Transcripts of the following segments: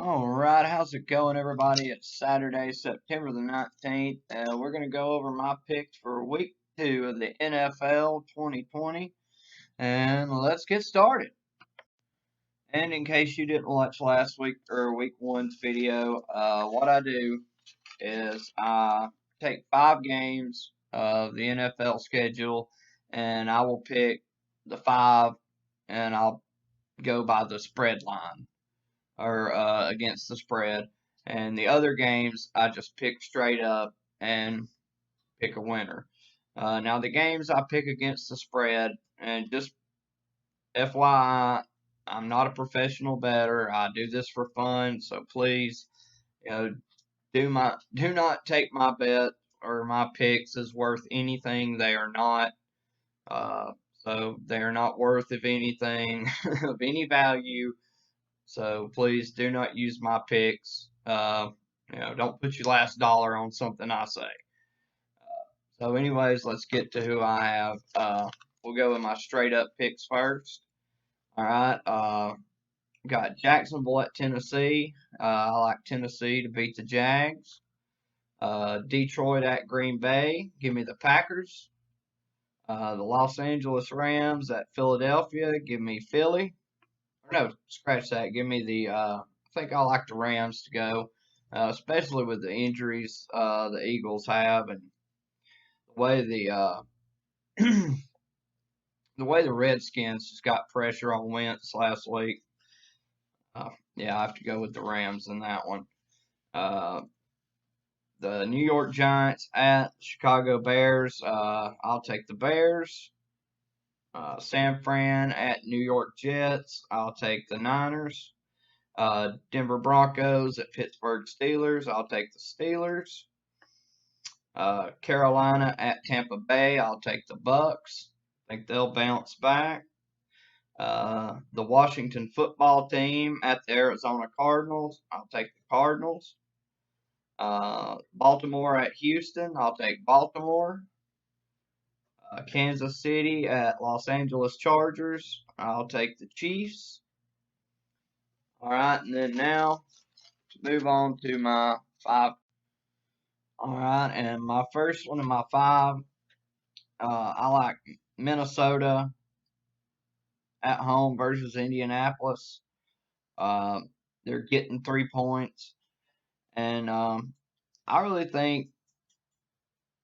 Alright, how's it going, everybody? It's Saturday, September the 19th, and we're going to go over my picks for week 2 of the NFL 2020, and let's get started. And in case you didn't watch last week or week 1's video, what I do is I take 5 games of the NFL schedule, and I will pick the 5, and I'll go by the spread line. Or against the spread. And the other games, I just pick straight up and pick a winner. Now, the games I pick against the spread, and just FYI, I'm not a professional bettor. I do this for fun, so please, you know, do not take my bet or my picks as worth anything. They are not. Uh, so they are not worth of anything of any value. So please do not use my picks. Don't put your last dollar on something I say. So, anyways, let's get to who I have. We'll go with my straight up picks first. All right. Got Jacksonville at Tennessee. I like Tennessee to beat the Jags. Detroit at Green Bay. Give me the Packers. The Los Angeles Rams at Philadelphia. Give me Philly. No, scratch that. Give me the. I think I like the Rams to go, especially with the injuries the Eagles have and the way the way the Redskins just got pressure on Wentz last week. Yeah, I have to go with the Rams in that one. Uh, the New York Giants at Chicago Bears. I'll take the Bears. San Fran at New York Jets. I'll take the Niners. Denver Broncos at Pittsburgh Steelers. I'll take the Steelers. Carolina at Tampa Bay. I'll take the Bucks. I think they'll bounce back. The Washington football team at the Arizona Cardinals. I'll take the Cardinals. Baltimore at Houston. I'll take Baltimore. Kansas City at Los Angeles Chargers. I'll take the Chiefs. All right, and then now to move on to my 5. All right, and my first one of my 5, I like Minnesota at home versus Indianapolis. Uh, they're getting 3 points, and I really think,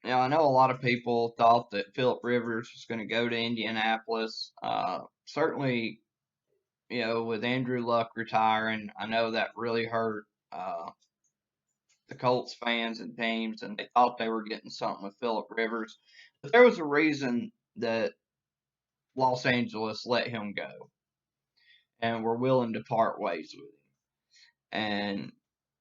I know a lot of people thought that Philip Rivers was going to go to Indianapolis. Certainly, with Andrew Luck retiring, I know that really hurt the Colts fans and teams, and they thought they were getting something with Philip Rivers. But there was a reason that Los Angeles let him go and were willing to part ways with him. And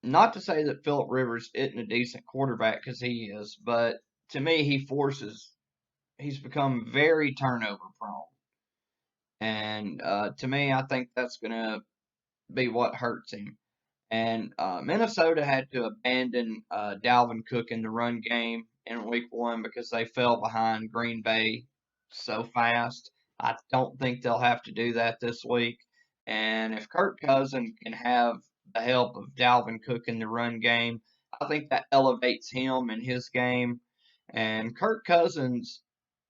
not to say that Philip Rivers isn't a decent quarterback, because he is, but to me, he's become very turnover prone. And to me, I think that's going to be what hurts him. And Minnesota had to abandon Dalvin Cook in the run game in week 1 because they fell behind Green Bay so fast. I don't think they'll have to do that this week. And if Kirk Cousins can have the help of Dalvin Cook in the run game, I think that elevates him in his game. And Kirk Cousins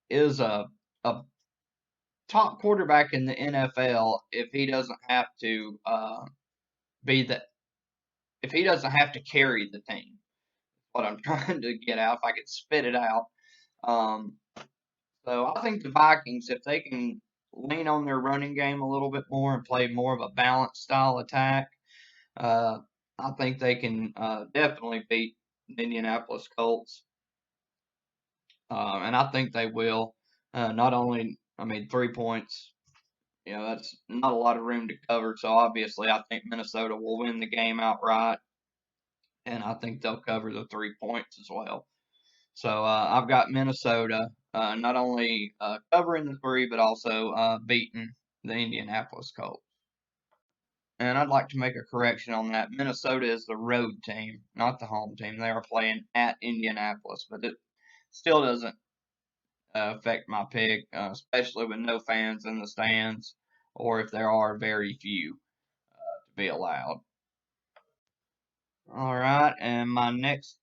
is a top quarterback in the NFL if he doesn't have to be the if he doesn't have to carry the team. What I'm trying to get out, if I could spit it out. Um, so I think the Vikings, if they can lean on their running game a little bit more and play more of a balanced style attack, uh, I think they can definitely beat the Indianapolis Colts. And I think they will. Not only, 3 points, that's not a lot of room to cover. So obviously, I think Minnesota will win the game outright, and I think they'll cover the 3 points as well. So I've got Minnesota not only covering the 3, but also beating the Indianapolis Colts. And I'd like to make a correction on that. Minnesota is the road team, not the home team. They are playing at Indianapolis, but it still doesn't affect my pick, especially with no fans in the stands, or if there are very few to be allowed. All right, and my next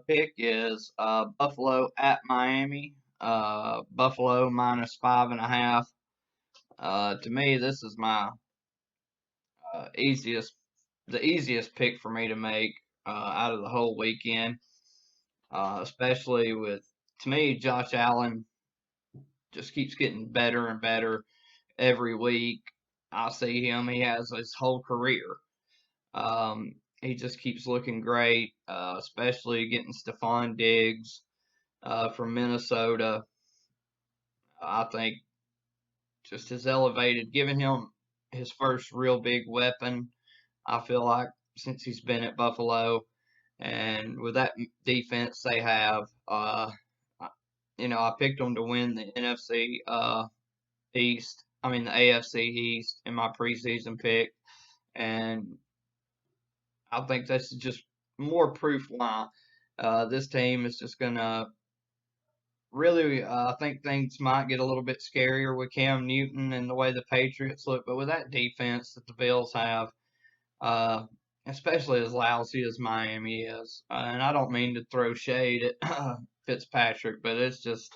pick is Buffalo at Miami. Buffalo minus 5.5. To me, this is my the easiest pick for me to make out of the whole weekend. Especially with, to me, Josh Allen just keeps getting better and better every week. I see him; he has his whole career. He just keeps looking great, especially getting Stephon Diggs from Minnesota. I think just has elevated, giving him his first real big weapon. I feel like since he's been at Buffalo, and with that defense they have, I picked them to win the NFC East. I mean the AFC East in my preseason pick, and I think that's just more proof why this team is just gonna really. I think things might get a little bit scarier with Cam Newton and the way the Patriots look, but with that defense that the Bills have, uh, especially as lousy as Miami is, and I don't mean to throw shade at Fitzpatrick, but it's just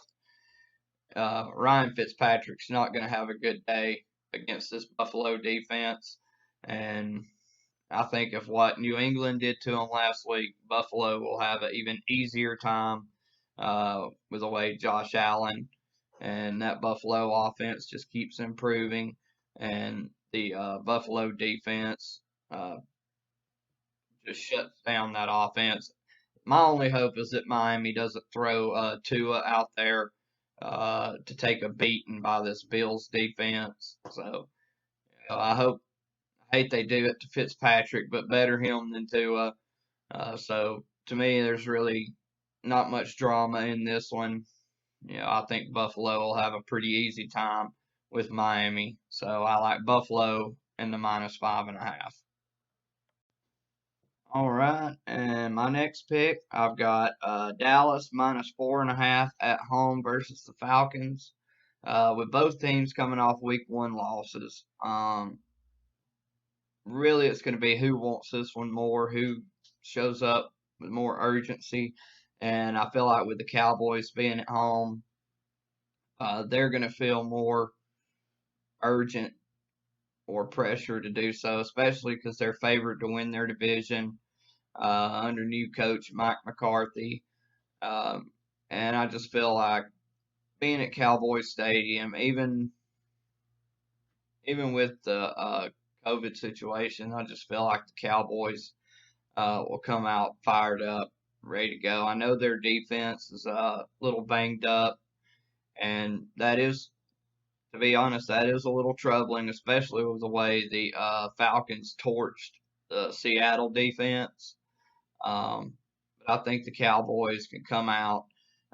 Ryan Fitzpatrick's not going to have a good day against this Buffalo defense, and I think if what New England did to them last week, Buffalo will have an even easier time with the way Josh Allen and that Buffalo offense just keeps improving, and the Buffalo defense just shuts down that offense. My only hope is that Miami doesn't throw Tua out there to take a beating by this Bills defense. So I hope I hate they do it to Fitzpatrick, but better him than Tua. So to me, there's really not much drama in this one. I think Buffalo will have a pretty easy time with Miami. So I like Buffalo in the minus 5.5. All right, and my next pick, I've got Dallas minus 4.5 at home versus the Falcons. With both teams coming off week one losses, really it's going to be who wants this one more, who shows up with more urgency. And I feel like with the Cowboys being at home, they're going to feel more urgent or pressure to do so, especially because they're favored to win their division under new coach Mike McCarthy. Um, and I just feel like being at Cowboy Stadium, even with the COVID situation, I just feel like the Cowboys will come out fired up, ready to go. I know their defense is a little banged up, and that is, to be honest, that is a little troubling, especially with the way the Falcons torched the Seattle defense. But I think the Cowboys can come out,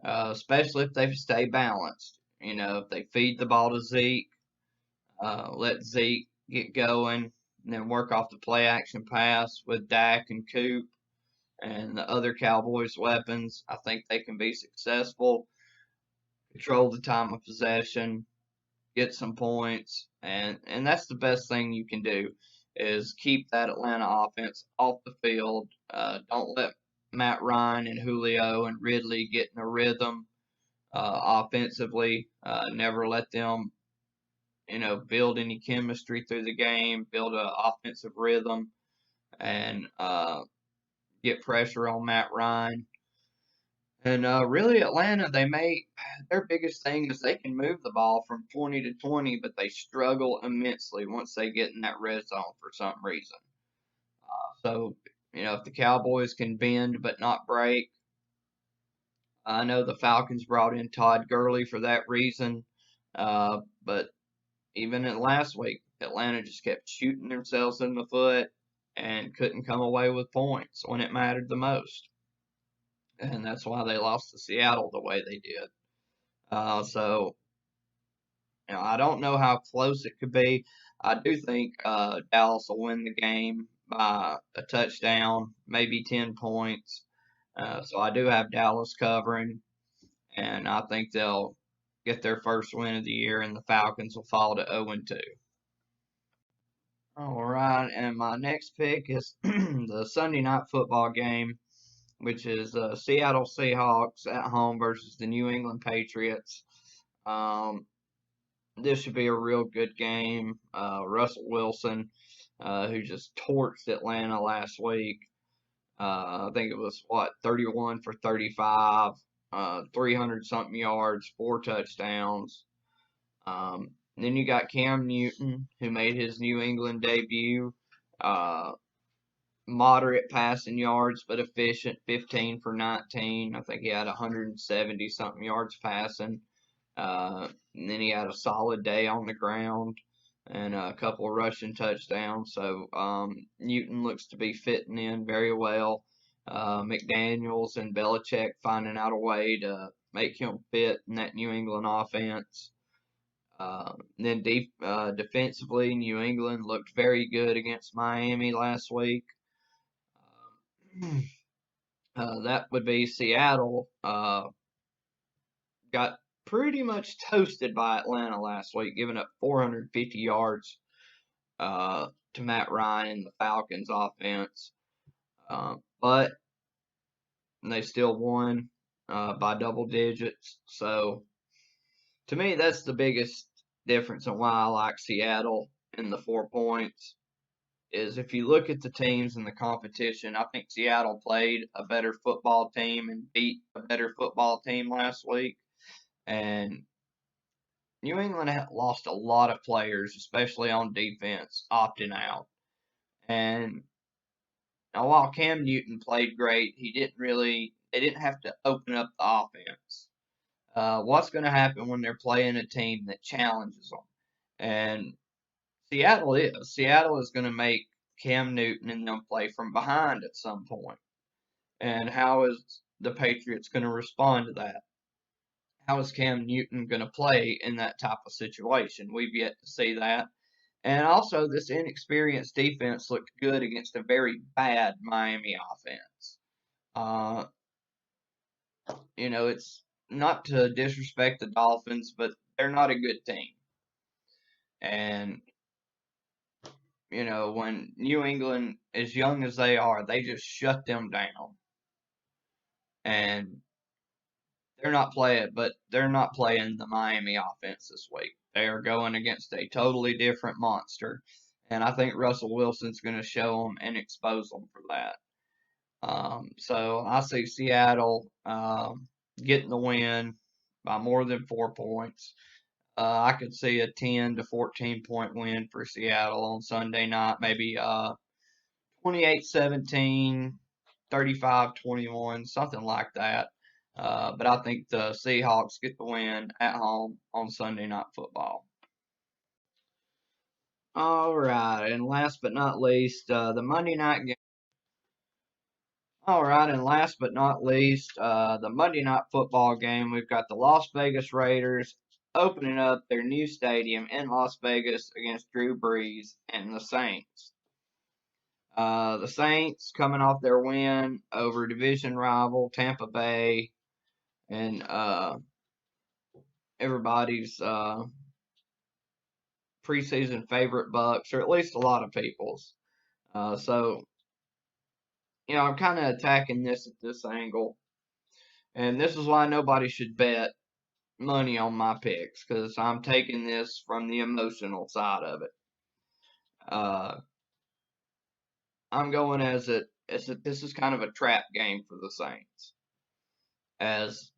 especially if they stay balanced. If they feed the ball to Zeke, let Zeke get going, and then work off the play action pass with Dak and Coop and the other Cowboys weapons. I think they can be successful, control the time of possession, get some points, and that's the best thing you can do is keep that Atlanta offense off the field. Don't let Matt Ryan and Julio and Ridley get in a rhythm offensively. Never let them, build any chemistry through the game, build an offensive rhythm, and get pressure on Matt Ryan. And really, Atlanta, their biggest thing is they can move the ball from 20 to 20, but they struggle immensely once they get in that red zone for some reason. So, if the Cowboys can bend but not break, I know the Falcons brought in Todd Gurley for that reason. But even in last week, Atlanta just kept shooting themselves in the foot and couldn't come away with points when it mattered the most. And that's why they lost to Seattle the way they did. So, I don't know how close it could be. I do think Dallas will win the game by a touchdown, maybe 10 points. So I do have Dallas covering, and I think they'll get their first win of the year, and the Falcons will fall to 0-2. All right, and my next pick is the Sunday night football game, which is Seattle Seahawks at home versus the New England Patriots. Um, this should be a real good game. Russell Wilson, who just torched Atlanta last week. I think it was 31 for 35, 300 something yards, 4 touchdowns. Then you got Cam Newton, who made his New England debut. Uh, Moderate passing yards, but efficient, 15 for 19. I think he had 170 something yards passing. And then he had a solid day on the ground and a couple of rushing touchdowns. So Newton looks to be fitting in very well. McDaniels and Belichick finding out a way to make him fit in that New England offense. Then defensively, New England looked very good against Miami last week. That would be Seattle. Got pretty much toasted by Atlanta last week, giving up 450 yards to Matt Ryan and the Falcons offense. But they still won by double digits. So to me, that's the biggest difference in why I like Seattle in the 4 points. Is if you look at the teams in the competition, I think Seattle played a better football team and beat a better football team last week. And New England had lost a lot of players, especially on defense, opting out. And now, while Cam Newton played great, they didn't have to open up the offense. What's going to happen when they're playing a team that challenges them? And Seattle is going to make Cam Newton and them play from behind at some point. And how is the Patriots going to respond to that? How is Cam Newton going to play in that type of situation? We've yet to see that. And also, this inexperienced defense looked good against a very bad Miami offense. Uh, it's not to disrespect the Dolphins, but they're not a good team. And, when New England, as young as they are, they just shut them down. And they're not playing the Miami offense this week. They are going against a totally different monster. And I think Russell Wilson's going to show them and expose them for that. So I see Seattle getting the win by more than 4 points. I could see a 10 to 14 point win for Seattle on Sunday night, maybe 28-17, 35-21, something like that. But I think the Seahawks get the win at home on Sunday Night Football. All right, and last but not least, the Monday night game. All right, and last but not least, the Monday Night Football game. We've got the Las Vegas Raiders opening up their new stadium in Las Vegas against Drew Brees and the Saints. The Saints coming off their win over division rival Tampa Bay and everybody's preseason favorite Bucks, or at least a lot of people's. So, I'm kind of attacking this at this angle. And this is why nobody should bet money on my picks, because I'm taking this from the emotional side of it. I'm going as if this is kind of a trap game for the Saints, as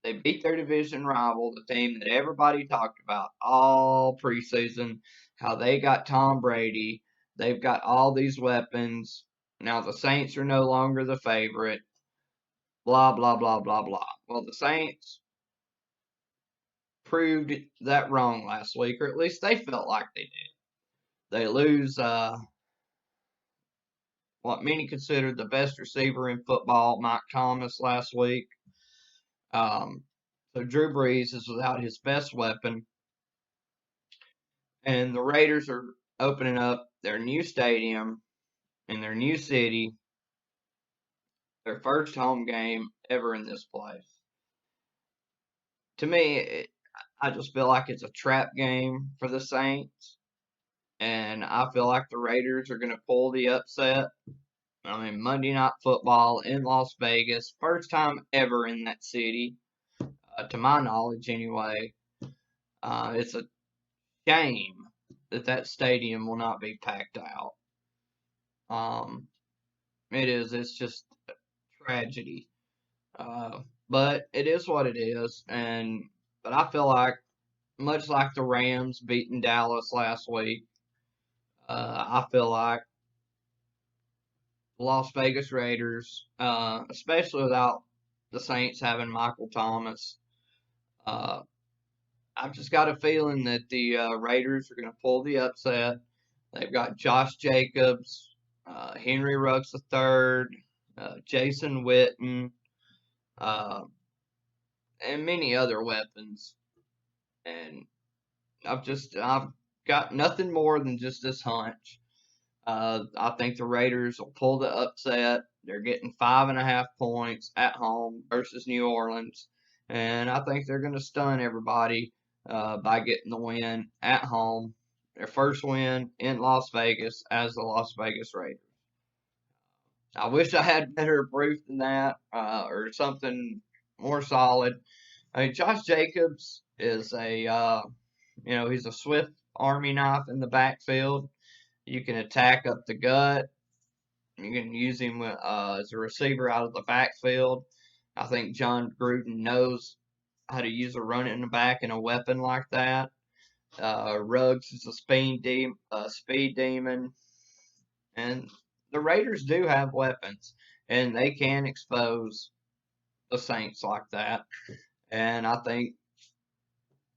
they beat their division rival, the team that everybody talked about all preseason, how they got Tom Brady. They've got all these weapons. Now the Saints are no longer the favorite. Blah, blah, blah, blah, blah. Well, the Saints proved that wrong last week, or at least they felt like they did. They lose what many considered the best receiver in football, Mike Thomas, last week. So Drew Brees is without his best weapon. And the Raiders are opening up their new stadium in their new city, their first home game ever in this place. To me, I just feel like it's a trap game for the Saints. and I feel like the Raiders are going to pull the upset. I mean, Monday Night Football in Las Vegas, first time ever in that city, to my knowledge anyway. It's a shame that that stadium will not be packed out. It is. It's just a tragedy. But it is what it is, but I feel like much like the Rams beating Dallas last week, I feel like the Las Vegas Raiders, especially without the Saints having Michael Thomas, uh, I've just got a feeling that the Raiders are going to pull the upset. They've got Josh Jacobs, Henry Ruggs III, Jason Witten, uh, and many other weapons. And I've got nothing more than just this hunch. I think the Raiders will pull the upset. They're getting 5.5 points at home versus New Orleans, and I think they're going to stun everybody by getting the win at home. Their first win in Las Vegas as the Las Vegas Raiders. I wish I had better proof than that, or something more solid. I mean, Josh Jacobs is he's a swift army knife in the backfield. You can attack up the gut. You can use him as a receiver out of the backfield. I think John Gruden knows how to use a running back and a weapon like that. Ruggs is a speed demon, and the Raiders do have weapons, and they can expose the Saints like that. And I think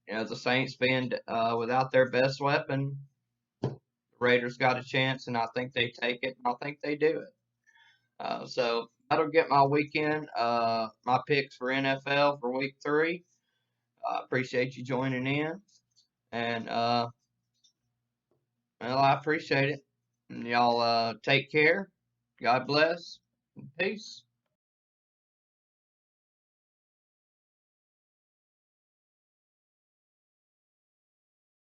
the Saints being without their best weapon, the Raiders got a chance, and I think they take it, and I think they do it. So that'll get my weekend, my picks for NFL for week 3. I appreciate you joining in, and well, I appreciate it. And y'all take care. God bless. Peace.